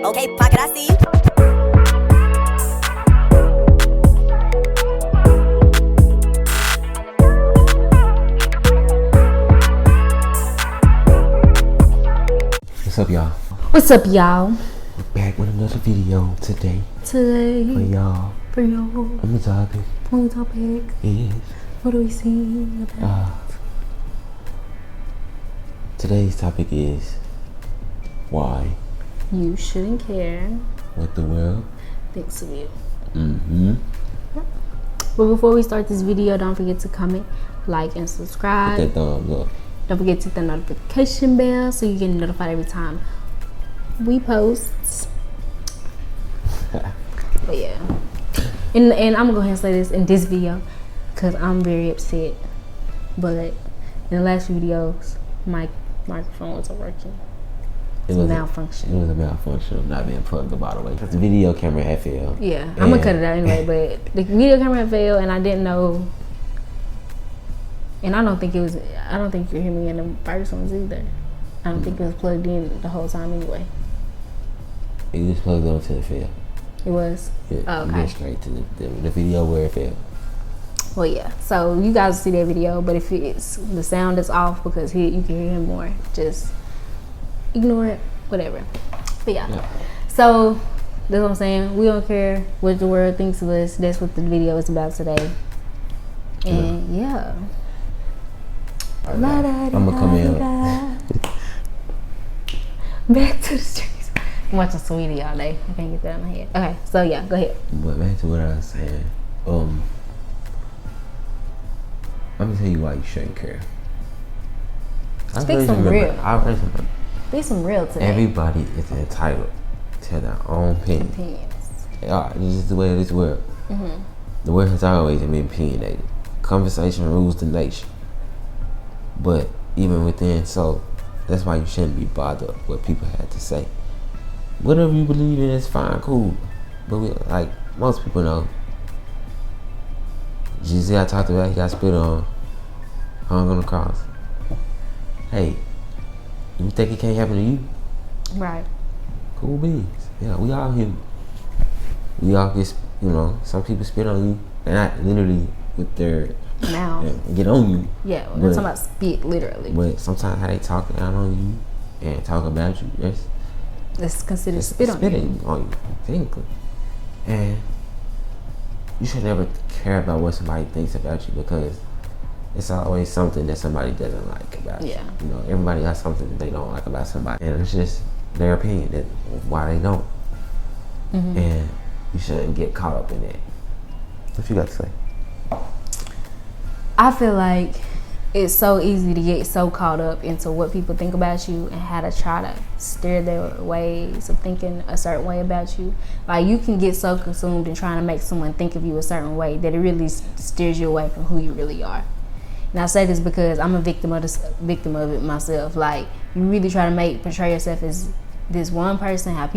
Okay, pocket, I see you. What's up, y'all? What's up, y'all? We're back with another video today. For y'all. On the topic is what do we see about? Today's topic is why You shouldn't care what the world thinks of you. But before we start this video, don't forget to comment, like, and subscribe. that thumbs up. Don't forget to hit the notification bell so you get notified every time we post. But yeah, and I'm gonna go ahead and say this in this video because I'm very upset. But in the last videos, my microphone wasn't working. It was a malfunction. It was a malfunction of not being plugged up all the way. Because the video camera had failed. Yeah, I'm gonna cut it out anyway. But the video camera had failed, and I didn't know. And I don't think you hear me in the first ones either. I don't think it was plugged in the whole time anyway. It was plugged on until it failed. It was? Yeah, oh, okay. It went straight to the video where it failed. Well, yeah. So you guys see that video, but if the sound is off because you can hear him more, just ignore it, whatever. But yeah. So that's what I'm saying. We don't care what the world thinks of us. That's what the video is about today. And yeah. I'm gonna come in. Back to the streets. I'm watching Sweetie all day. I can't get that in my head. Okay, so yeah, go ahead. But back to what I was saying. Let me tell you why you shouldn't care. Speak some real. Speak some real today. Everybody is entitled to their own opinions. This is the way of this world. The world has always been opinionated. Conversation rules the nation. But even within, so that's why you shouldn't be bothered with what people had to say. Whatever you believe in is fine, cool. But like most people know, Jesus got talked about, he got spit on, hung on the cross. Hey, you think it can't happen to you? Right. Cool beans. Yeah, we all human. We all get, some people spit on you. They're not literally with their mouth. Get on you. Yeah, we're talking about spit, literally. But sometimes how they talk down on you and talk about you, that's considered spitting on you, technically. And you should never care about what somebody thinks about you because it's always something that somebody doesn't like about you. Everybody has something that they don't like about somebody, and it's just their opinion that why they don't. And you shouldn't get caught up in that. What you got to say? I feel like it's so easy to get so caught up into what people think about you and how to try to steer their ways of thinking a certain way about you. Like you can get so consumed in trying to make someone think of you a certain way that it really steers you away from who you really are. And I say this because I'm a victim of it myself. Like you really try to portray yourself as this one person, how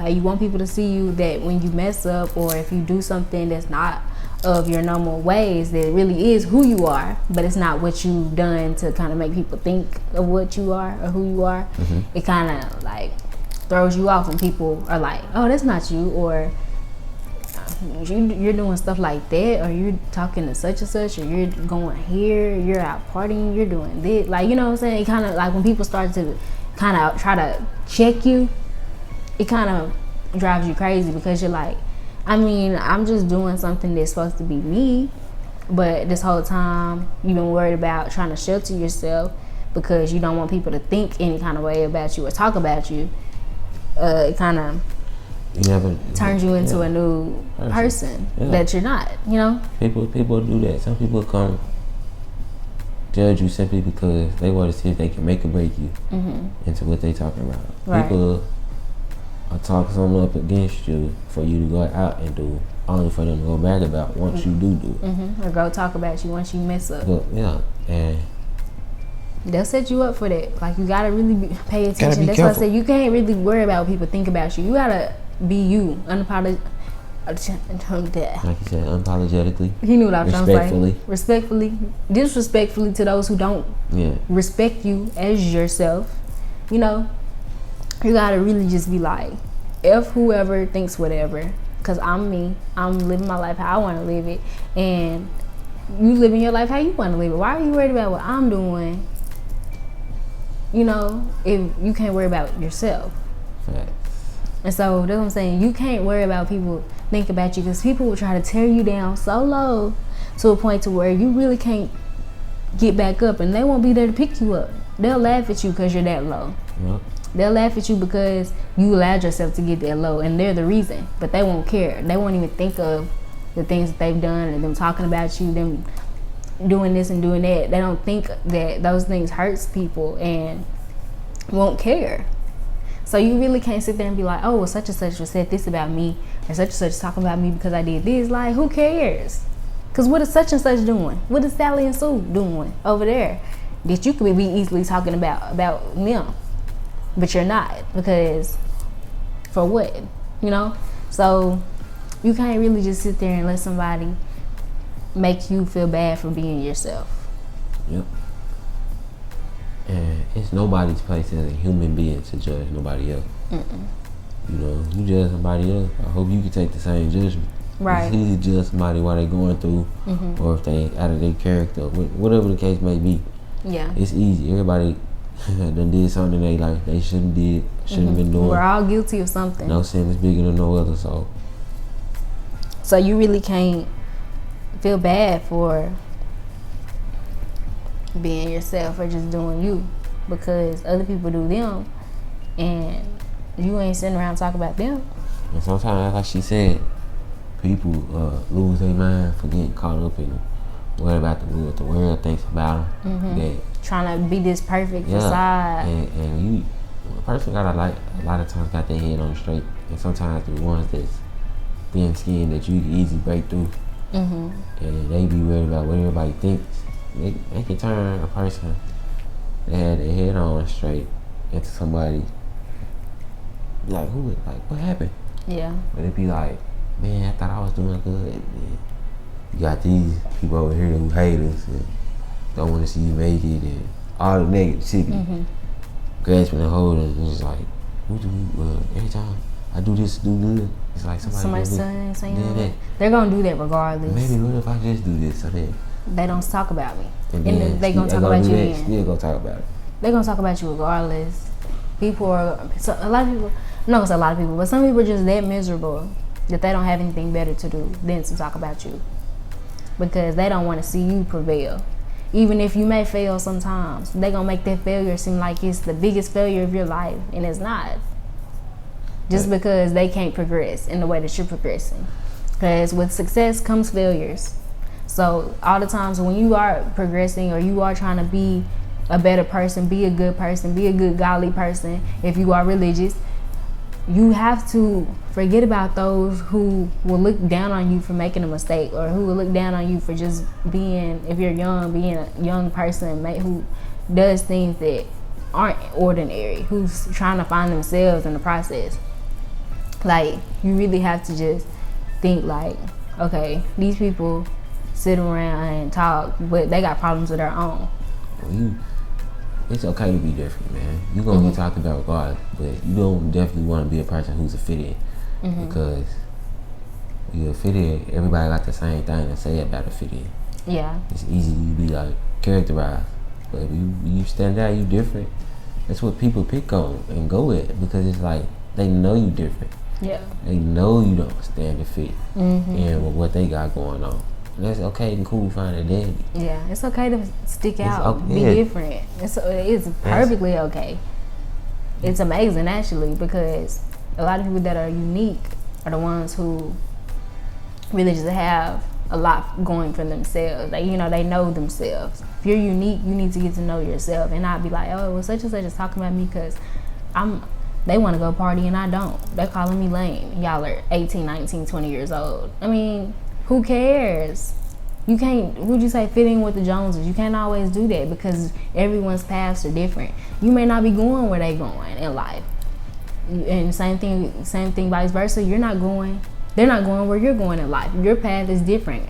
you want people to see you, that when you mess up or if you do something that's not of your normal ways, that it really is who you are, but it's not what you've done to kind of make people think of what you are or who you are. It kind of like throws you off when people are like, oh, that's not you, or you're doing stuff like that, or you're talking to such and such, or you're going here, you're out partying, you're doing this, like, you know what I'm saying? It kind of like when people start to kind of try to check you, it kind of drives you crazy because you're like, I'm just doing something that's supposed to be me, but this whole time you've been worried about trying to shelter yourself because you don't want people to think any kind of way about you or talk about you. It kind of turns you into a new person that you're not, People do that. Some people come judge you simply because they want to see if they can make or break you into what they talking about. Right. People or talk something up against you for you to go out and do, only for them to go back about once you do it. Or go talk about you once you mess up. But, and they'll set you up for that. Like you gotta really pay attention. That's why I said you can't really worry about what people think about you. You gotta be you, unapologetic. Like you said, unapologetically. He knew what I was trying to say. Respectfully, disrespectfully to those who don't respect you as yourself. You gotta really just be like, If whoever thinks whatever, because I'm me, I'm living my life how I want to live it, and you living your life how you want to live it. Why are you worried about what I'm doing? You know, if you can't worry about yourself. Facts. And so that's what I'm saying. You can't worry about people think about you, because people will try to tear you down so low to a point to where you really can't get back up, and they won't be there to pick you up. They'll laugh at you because you're that low. Yep. They'll laugh at you because you allowed yourself to get that low, and they're the reason. But they won't care. They won't even think of the things that they've done, and them talking about you, them doing this and doing that. They don't think that those things hurts people and won't care. So you really can't sit there and be like, oh, well, such and such said this about me, or such and such talking about me because I did this. Like, who cares? Because what is such and such doing? What is Sally and Sue doing over there that you could be easily talking about them? But you're not, because for what? You know? So you can't really just sit there and let somebody make you feel bad for being yourself. Yep. And it's nobody's place as a human being to judge nobody else. Mm-mm. You know, you judge somebody else, I hope you can take the same judgment. Right. It's easy to judge somebody while they're going through, or if they out of their character, whatever the case may be. Yeah. It's easy. Everybody done did something they like they shouldn't been doing. We're all guilty of something. No sin is bigger than no other. So you really can't feel bad for being yourself or just doing you, because other people do them and you ain't sitting around talking about them. And sometimes, like she said, people lose their mind for getting caught up in what about what the world thinks about them. That trying to be this perfect facade. And you, a person got a lot of times got their head on straight, and sometimes the ones that's thin skinned that you can easily break through, and they be worried about what everybody thinks. They can turn a person that had their head on straight into somebody like, who? Like, what happened? Yeah. But it be like, man, I thought I was doing good. Man, you got these people over here who hate us and don't want to see you make it, and all the negativity, grasping and holding. It's just like, every time I do this, do good, it's like somebody saying that. They're gonna do that regardless. Maybe what if I just do this? So then they don't talk about me, and then they gonna talk about you again. Still gonna talk about it. They're gonna talk about you regardless. People are a lot of people. I'm not gonna say a lot of people, but some people are just that miserable that they don't have anything better to do than to talk about you, because they don't want to see you prevail. Even if you may fail sometimes, they gonna make that failure seem like it's the biggest failure of your life, and it's not. Just because they can't progress in the way that you're progressing. Because with success comes failures. So all the times when you are progressing, or you are trying to be a better person, be a good godly person, if you are religious, you have to forget about those who will look down on you for making a mistake, or who will look down on you for just being, if you're young, being a young person who does things that aren't ordinary, who's trying to find themselves in the process. Like, you really have to just think like, okay, these people sit around and talk, but they got problems of their own. It's okay to be different, man. You're going to get talked about regardless, but you don't definitely want to be a person who's a fit in, because you're a fit in, everybody got the same thing to say about a fit in. Yeah. It's easy to be like characterized, but you stand out, you different. That's what people pick on and go with, because it's like they know you different. Yeah. They know you don't stand to fit in with what they got going on. And that's okay and cool, fine and dandy. Yeah, it's okay to stick out, be different. It's perfectly okay. It's amazing, actually, because a lot of people that are unique are the ones who really just have a lot going for themselves. They know themselves. If you're unique, you need to get to know yourself and not be like, oh, well, such and such is talking about me because they want to go party and I don't. They're calling me lame. Y'all are 18, 19, 20 years old. I mean, who cares? You can't, who'd you say, fit in with the Joneses? You can't always do that, because everyone's paths are different. You may not be going where they going in life. And same thing vice versa. You're not going they're not going where you're going in life. Your path is different.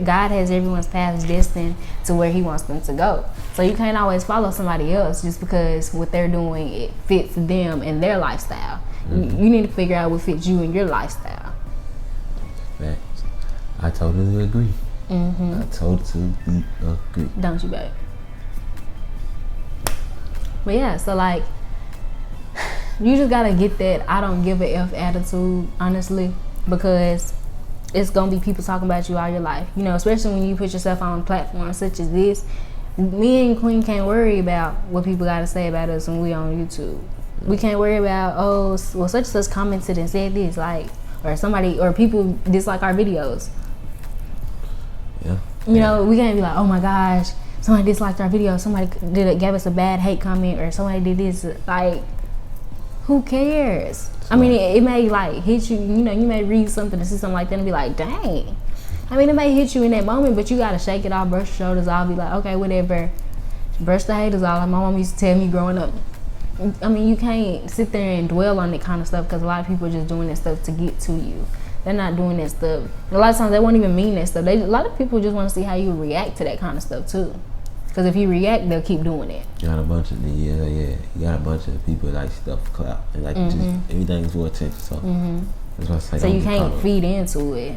God has everyone's paths destined to where he wants them to go. So you can't always follow somebody else just because what they're doing, it fits them and their lifestyle. You need to figure out what fits you and your lifestyle. Facts. I totally agree. I totally agree. Don't you, babe? But yeah, so like, you just gotta get that I don't give a F attitude, honestly, because it's gonna be people talking about you all your life. You know, especially when you put yourself on platforms such as this. Me and Queen can't worry about what people gotta say about us when we on YouTube. We can't worry about, oh, well, such and such commented and said this, like, or somebody, or people dislike our videos. Yeah. You know, we can't be like, oh my gosh, somebody disliked our video, somebody gave us a bad hate comment, or somebody did this. Like, who cares? I mean, it may like hit you, you know, you may read something and see something like that and be like, dang. I mean, it may hit you in that moment, but you gotta shake it off, brush your shoulders off, be like, okay, whatever. Brush the haters off. Like my mom used to tell me growing up. I mean, you can't sit there and dwell on that kind of stuff because a lot of people are just doing that stuff to get to you. They're not doing that stuff. A lot of times they won't even mean that stuff. A lot of people just want to see how you react to that kind of stuff too. Because if you react, they'll keep doing it. You got a bunch of You got a bunch of people that like stuff clout and like just everything's for attention. So that's what I say. So you can't feed into it.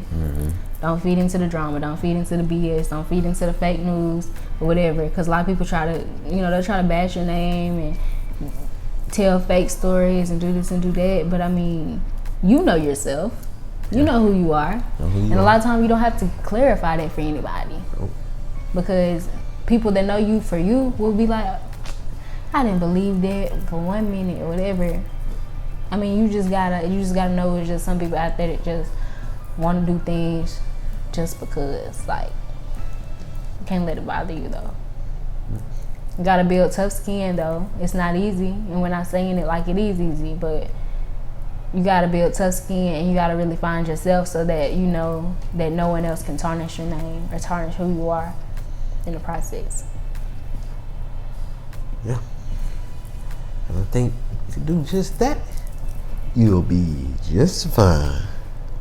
Don't feed into the drama. Don't feed into the BS. Don't feed into the fake news or whatever. Because a lot of people try to, you know, they'll try to bash your name and tell fake stories and do this and do that. But I mean, you know yourself. You know who you are. And a lot of times you don't have to clarify that for anybody. Because people that know you for you will be like, I didn't believe that for 1 minute or whatever. I mean, you just gotta know it's just some people out there that just want to do things just because. Like, you can't let it bother you though. You gotta build tough skin though. It's not easy, and we're not saying it like it is easy, but you gotta build tough skin and you gotta really find yourself so that you know that no one else can tarnish your name or tarnish who you are in the process. Yeah. And I think if you do just that, you'll be just fine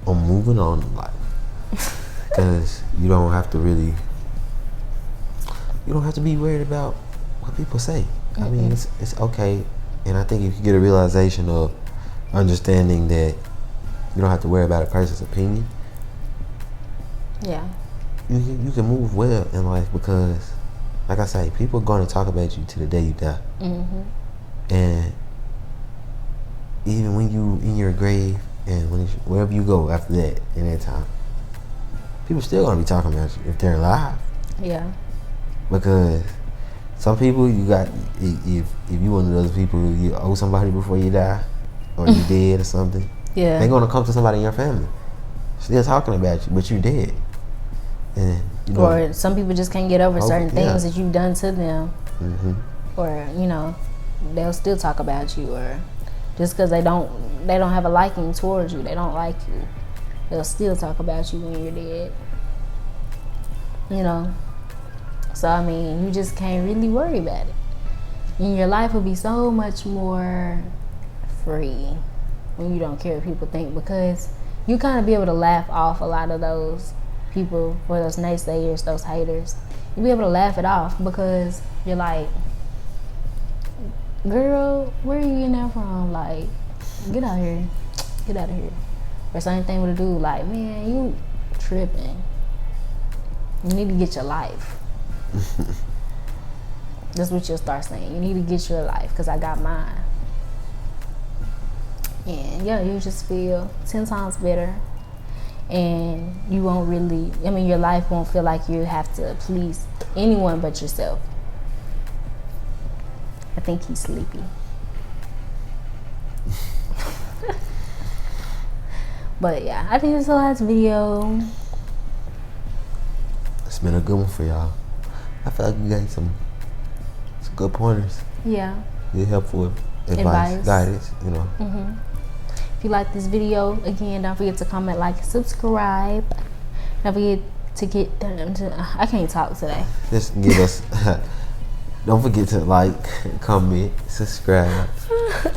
on moving on in life. Because you don't have to be worried about what people say. I mean, it's okay. And I think if you get a realization of understanding that you don't have to worry about a person's opinion, yeah, you can move well in life because, like I say, people are going to talk about you to the day you die. And even when you in your grave and wherever you go after that, in that time, people still going to be talking about you if they're alive. Yeah. Because some people you got, if you one of those people who you owe somebody before you die, or you dead or something, they're gonna come to somebody in your family still talking about you, but you dead. And you know, or some people just can't get over certain things that you've done to them, or you know, they'll still talk about you, or just because they don't have a liking towards you, they don't like you, they'll still talk about you when you're dead. You know. So, I mean, you just can't really worry about it. And your life will be so much more free when you don't care what people think, because you kind of be able to laugh off a lot of those people, or those naysayers, those haters. You'll be able to laugh it off because you're like, girl, where are you getting that from? Like, get out of here. Get out of here. Or same thing with a dude, like, man, you tripping. You need to get your life. That's what you'll start saying. You need to get your life because I got mine. And yeah, you just feel 10 times better. And you won't really, I mean, your life won't feel like you have to please anyone but yourself. I think he's sleepy. But yeah, I think this is the last video. It's been a good one for y'all. I feel like we got some good pointers. Yeah. Good helpful advice, guidance, you know. If you like this video, again, don't forget to comment, like, and subscribe. Don't forget to get, I can't talk today. Just give us, don't forget to like, comment, subscribe,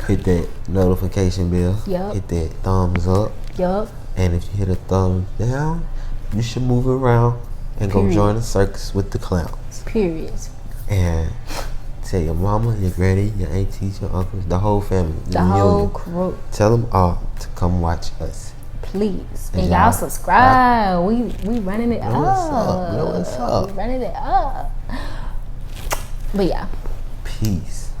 hit that notification bell, hit that thumbs up. And if you hit a thumbs down, you should move around and go join the circus with the clowns. Period. And tell your mama, your granny, your aunties, your uncles, the whole family, the whole crew. Tell them all to come watch us. Please. And y'all subscribe. We running it up. What's up? We running it up. But yeah. Peace.